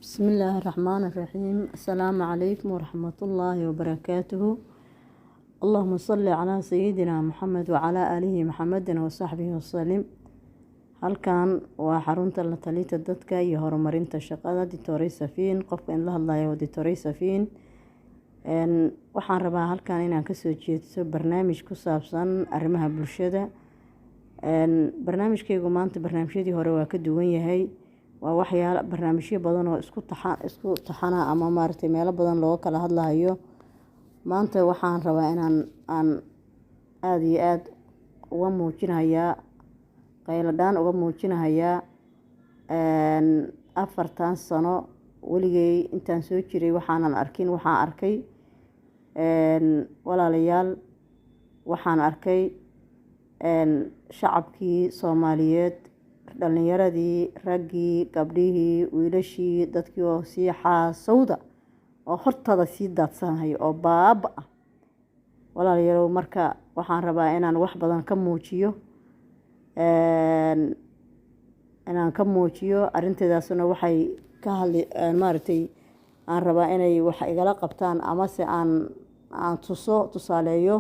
بسم الله الرحمن الرحيم. السلام عليكم ورحمة الله وبركاته. اللهم صل على سيدنا محمد وعلى آله محمد وصحبه وسلم. halkan waa xarunta la talinta dadka iyo horumarinta shaqada Dictoray Safiin. qofka in la hadlayo Dictoray Safiin. waxaan rabaa halkan inaan ka soo jeediso barnaamij ku saabsan arrimaha bulshada. barnaamijkaygu maanta barnaamijyadii hore waa ka duwan yahay. waa waxyaalo barnaamijyo badan oo isku taxana ama maaragtay meelo badan looga kala hadlayo. maanta waxaan rabaa aan aad iyo aad uga muujinayaa qayladaan uga muujinayaa 4 sano weligay intaan soo jiray waxaan arkay walaalayaal waxaan arkay shacabkii Soomaaliyeed, dhalinyaradii, raggii, gabdhihii, wiilashii, dadkii oo sii xaasawda oo hortada sii daadsanahay oo baaba ah. walaalayaal marka waxaan rabaa inaan wax badan ka muujiyo arinteedaasna waxay ka hadli maaragtay aan rabaa inay wax igala qabtaan ama se aan tusaaleeyo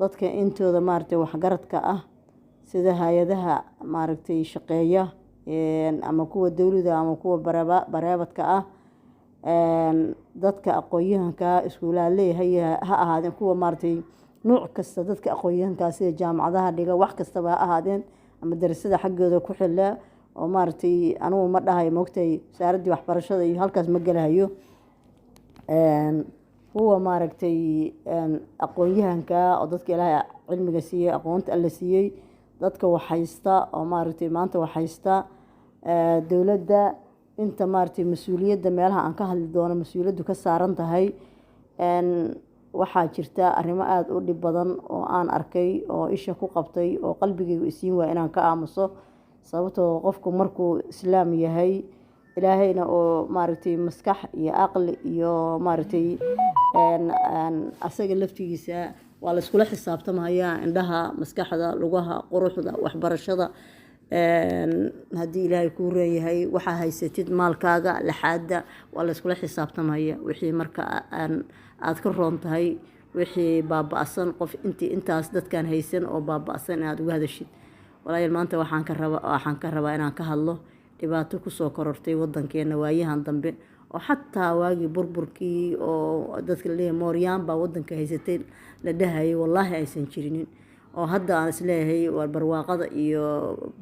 dadka intooda maaragtay waxgaradka ah sida hay'adaha maaragtay shaqeeya ama kuwa dawladda ama kuwa bareebadka ah, dadka aqoon-yahanka iskuulaha leeyahay ha ahaadeen kuwa maaragtay nooc kasta dadka aqoon-yahanka sida jaamacadaha dhiga wax kastaba ha ahaadeen ama darasada xaggooda ku xilla oo maaragtay anigu ma dhahay moogtay wasaaradii waxbarashada iyo halkaas ma galahayo. kuwa maaragtay aqoon-yahanka oo dadka Ilaahay cilmiga siiyay, aqoonta alla siiyay, dadka wax haysta oo maaragtay maanta wax haysta dawladda inta maaragtay mas'uuliyadda meelaha aan ka hadli doono mas'uuliyaddu ka saaran tahay. waxaa jirta arrimo aad u dhib badan oo aan arkay oo isha ku qabtay oo qalbigaygu isiin waa inaan ka aamuso sababtoo qofku markuu islaam yahay Ilaahayna oo maaragtay maskax iyo aqli iyo maaragtay asaga laftigiisa waa la isku xisaabtamayaa indhaha, maskaxda, lugaha, quruxda, waxbarashada. haddii Ilaahay kuu reeyahay waxa haysatid maalkaaga laxaada waa la isku xisaabtamaya wixii marka aad ka roon tahay wixii baaba'san qof intaas dadkan haysan oo baaba'san inaad uga hadashid. walaal maanta waxaan ka rabaa inaan ka hadlo dhibaato ku soo korortay wadankeena waayahan dambe oo xataa waagi burburkii oo dadka leeyahay mooryaan baa wadanka haysatay la dhahay wallahi aysan jirinin oo hadda aan isleeyahay waa barwaaqada iyo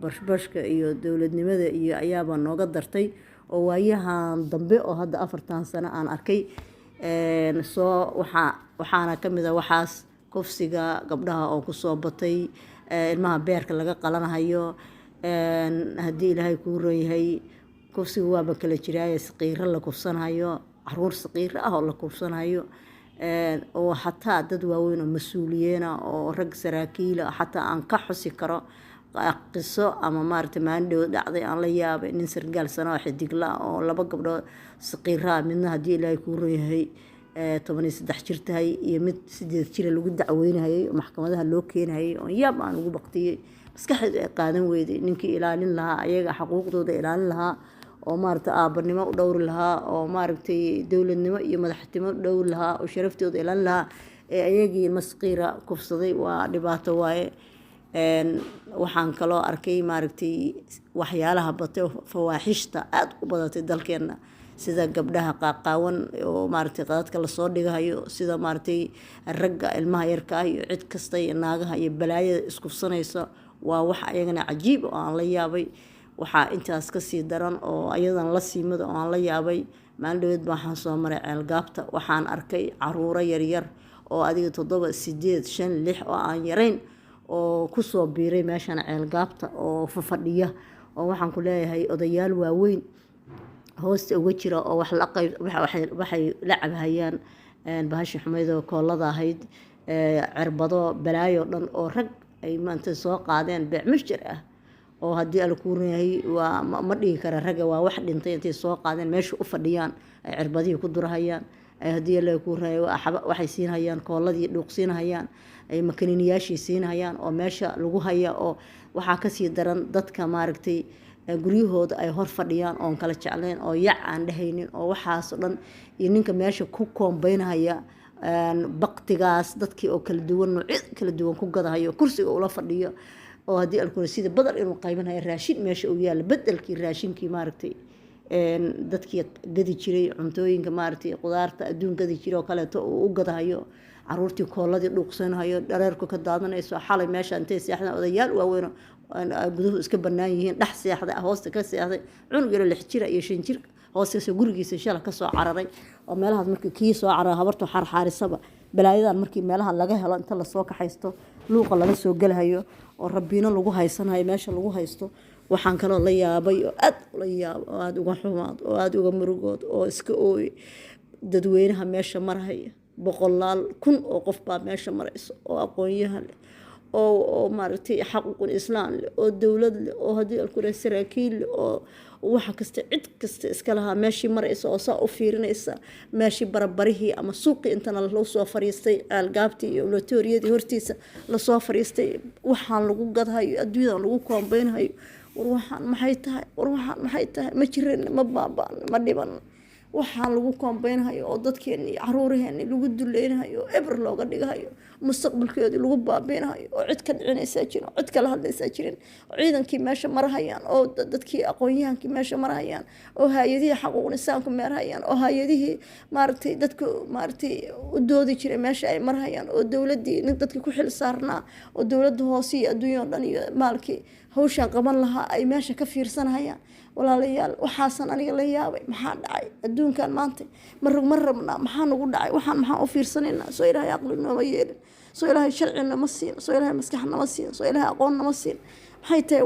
bashbashka iyo dawladnimada iyo ayaaba nooga dartay oo waayahan dambe oo hadda 4 sano aan arkay waxaana ka mid ah waxaas kufsiga gabdhaha oo ku soo batay, ilmaha beerka laga qalanayo. haddii Ilaahay kuu reeyahay kufsiga waaba kala jiraaye saqiiro la kufsanayo, caruur saqiiro ah oo la kufsanayo, oo xataa dad waaweyn oo mas'uuliyiin ah oo rag saraakiil ah xataa aan ka xusi karo qiso ama maaragtay maandhow dhacday aan la yaabay nin sargaal sano xidigla oo 2 gabdhood saqiira midna haddii Ilaahay kuu reeyahay 13 jir tahay iyo mid 8 jir lagu dacweynayay maxkamadaha loo keenayay oo yaab aan ugu baqtiyay maskaxda ay qaadan weyday ninkii ilaalin lahaa ayaga xuquuqdooda ilaalin lahaa oo maaragtay aabanimo u dhowri lahaa oo maaragtay dawladnimo iyo madaxtinimo u dhowri lahaa oo sharaftooda ilaalin lahaa ayagii masqiira kufsaday waa dhibaato waaye. waxaan kaloo arkay maaragtay waxyaalaha batay fawaaxishta aad u badatay dalkeena sida gabdhaha qaaqaawan oo maaragtay qadadka la soo dhigayo, sida maaragtay ragga ilmaha yarka ah iyo cid kasta iyo naagaha iyo balaayada isku sanayso waa wax ayagana cajiib oo aan la yaabay. waxaa intaas ka sii daran oo ayadan la siimada oo aan la yaabay maaldhaweed waxaan soo maray ceelgaabta waxaan arkay caruuro yaryar oo adiga 7 8 5 6 oo aan yarayn oo ku soo biiray meeshan ceelgaabta oo fadhiya oo waxaan ku leeyahay odayaal waaweyn hoosta uga jira oo waxay la cabahayaan bahashi xumeedo koolada ahayd cirbado balaayo dhan oo rag ay maanta soo qaadeen beecmashir ah oo haddii alla kuu reeyahay waa ma dhigi kara ragga waa wax dhintay intay soo qaadeen meesha u fadhiyaan ay cirbadihii ku durahayaan haddii alla kuu reeyahay waxay siinayaan kooladii dhuuqsiinayaan ay makaniiniyaashii siinayaan oo meesha lagu haya oo waxaa ka sii daran dadka maaragtay guryahooda ay hor fadhiyaan oon kala jeclayn oo yac aan dhehaynin oo waxaasoo dhan iyo ninka meesha ku koombeynaya baktigaas dadkii oo kala duwan noocyad kala duwan ku gadahayo kursiga ula fadhiyo oo haddii alkuna sida badal inuu qaybinayo raashin meesha uu yaalla bedelkii raashinkii maaragtay dadkii gadi jiray cuntooyinka maaragtay qudaarta adduun gadi jiray oo kaleeto uu u gadahayo caruurtii kooladii dhuuqsanayo dhareerku ka daadanayso xalay meesha intay seexdaan odayaal waaweyn guduhu iska bannaan yihiin dhex seexday hoosta ka seexday cunug yaro 6 jir iyo 5 jir hoostiisa gurigiisa shala ka soo cararay oo meelahaas markii kii soo cararay habartu xarxaarisaba balaayadan markii meelaha laga helo inta la soo kaxaysto luuqa laga soo galahayo oo rabbiina lagu haysanayo meesha lagu haysto waxaan kaloo la yaabay oo aad la yaab oo aad uga xumaad oo aad uga murugood oo iska ooy dadweynaha meesha maraya boqolaal kun oo qof baa meesha marayso oo aqoon-yahan leh oo maaragtay xaquuqul islaam leh oo dowlad leh oo haddii alkure saraakiil leh oo waxa kasta cid kasta iska lahaa meeshii maraysa oo saa u fiirinaysa meeshii barabarihii ama suuqii intana loo soo fariistay aalgaabtii iyo laboratoriyadii hortiisa lasoo fariistay waxaan lagu gadhayo adduunyadan lagu koombeynhayo war waxaan maxay tahay ma jirin ma baabaan ma dhiban waxaan lagu koombeynhayo oo dadkeena iyo caruuraheena lagu duleynhayo oo eber looga dhigahayo mustaqbalkeedii lagu baabeynhayo oo cid ka dhicinaysaa jirin oo cid kala hadlaysaa jirin oo ciidankii meesha marahayaan oo dadkii aqoon-yahankii meesha marahayaan oo hay-adihii xaquuqul insaanku meerhayaan oo hay-adihii maaragtay dadku maaragtay u doodi jiray meesha ay marhayaan oo dowladdii dadkii ku xil saarnaa oo dowladda hoose iyo adduunya oo dhan iyo maalkii hawshaan qaban lahaa ay meesha ka fiirsanayaan walaalayaal waxaasan aniga la yaabay maxaa dhacay adduunkan maanta ma rabnaa maxaa nagu dhacay waxaan maxaan u fiirsanaynaa soo ilaahay aqli nooma yeelin soo ilaahay sharci nama siin soo ilaahay maskax nama siin soo ilaahay aqoon nama siin maxay tahay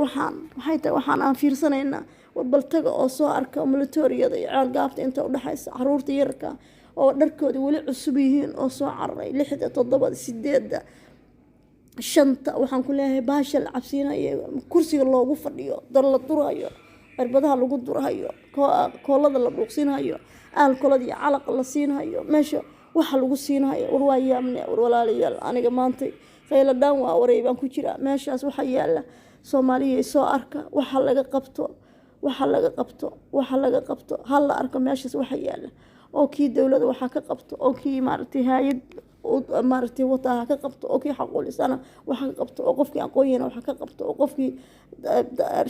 waxaan aan fiirsanaynaa warbaltaga oo soo arka milatoriyada iyo caalgaabta inta u dhaxaysa caruurta yarka oo dharkooda weli cusub yihiin oo soo cararay 6 7 8 shanta waxaan ku leeyahay baasha la cabsiinayo kursiga loogu fadhiyo dar la durayo cirbadaha lagu durayo koolada la dhuuqsinayo aalkolada iyo calaqa la siinayo meesha waxa lagu siinayo war waa yaamne war walaalayaal aniga maanta qayla dhaan waa waray baan ku jiraa meeshaas waxa yaala Soomaaliya soo arka waxa laga qabto hal la arko meeshaas waxa yaala oo kii dawladda waxa ka qabto oo kii maartay hay'ad maartay wataha ka qabto oo kii xaqul isana waxa ka qabto oo qofkii aqoon waxa ka qabto oo qofkii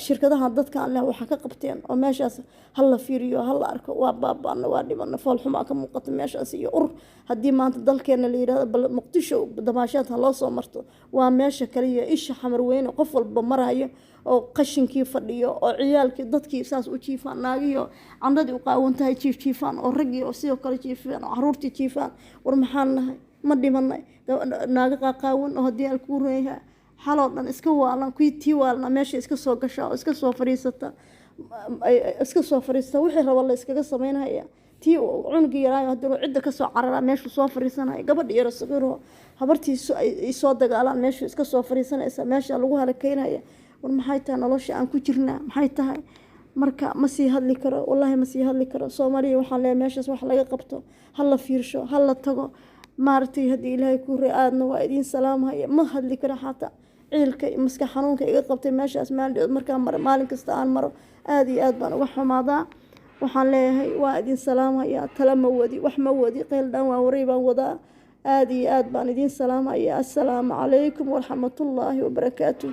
shirkadaha dadka aan leh waxa ka qabteen oo meeshaas hal la fiiriyo hal la arko waa baabana waa dhibana fool xumaa ka muuqata meeshaas iyo haddii maanta dalkeena la yiraahdo bal Muqdisho damaashaad loo soo marto waa meesha kaliya isha xamar weyn qof walba marayo oo qashinkii fadhiyo oo ciyaalkii dadkii saas u jiifaan naagiyo candadii u qaawantahay jiifaan oo ragii oo sidoo kale jiifaan oo caruurtii jiifaan war maxaan nahay ma dhimanay naaga qaawan oo hadii al ku reeyaa xaloo dhan iska waalan kuwii tii waalna meesha iska soo gashaa oo iska soo fariisata wixii rabo la iskaga sameynaya tii cunugii yaraayo hadii cidda ka soo carara meesha soo fariisanaya gabadh yar saqiiro habartiisu ay soo dagaalaan meesha iska soo fariisanaysa meesha lagu halakaynaya war maxay tahay nolosha aan ku jirnaa maxay tahay marka ma sii hadli karo wallahi ma sii hadli karo Soomaaliya waxaan leeyahay meeshaas wax laga qabto hal la fiirsho hal la tago maartay hadii Ilaahay ku raadna waa idin salaamaya ma hadli karo xataa ciilka maskax xanuunka iga qabtay meeshaas markaan maalin kasta aan maro aad iyo aad baan uga xumaadaa waxaan leeyahay waa idin salaamaya tala ma wadi wax ma wadi qeyl dhan waa waray baan wadaa aad iyo aad baan idin salaamaya assalaamu calaykum waraxmatullaahi wabarakaatuh